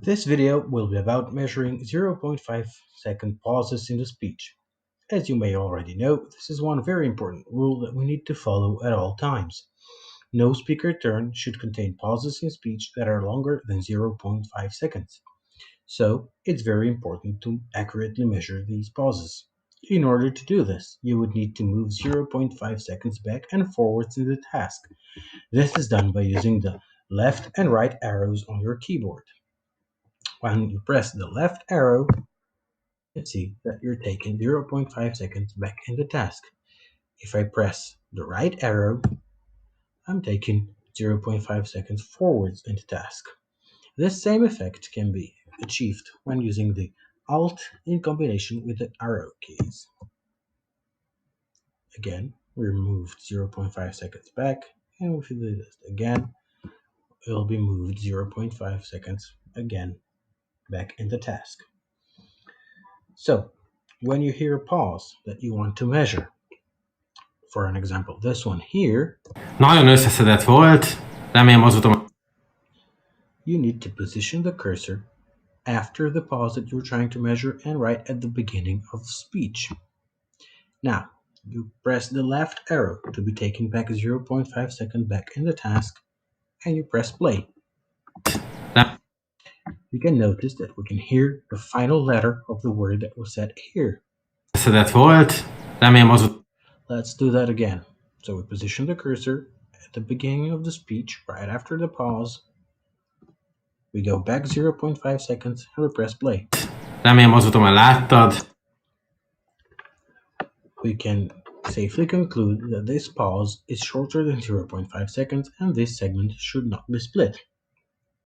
This video will be about measuring 0.5 second pauses in the speech. As you may already know, this is one very important rule that we need to follow at all times. No speaker turn should contain pauses in speech that are longer than 0.5 seconds. So, it's very important to accurately measure these pauses. In order to do this, you would need to move 0.5 seconds back and forwards in the task. This is done by using the left and right arrows on your keyboard. When you press the left arrow, you can see that you're taking 0.5 seconds back in the task. If I press the right arrow, I'm taking 0.5 seconds forwards in the task. This same effect can be achieved when using the Alt in combination with the arrow keys. Again, we moved 0.5 seconds back, and if we do this again, it will be moved 0.5 seconds again back in the task. So, when you hear a pause that you want to measure, for an example, this one here, Nagyon összeszedett volt, remélem azóta... you need to position the cursor after the pause that you're trying to measure and right at the beginning of the speech. Now, you press the left arrow to be taken back 0.5 seconds back in the task, and you press play. You can notice that we can hear the final letter of the word that was said here. Összeszedett volt, remélem azóta... Let's do that again. So we position the cursor at the beginning of the speech, right after the pause. We go back 0.5 seconds and we press play. Remélem azóta már láttad. We can safely conclude that this pause is shorter than 0.5 seconds and this segment should not be split.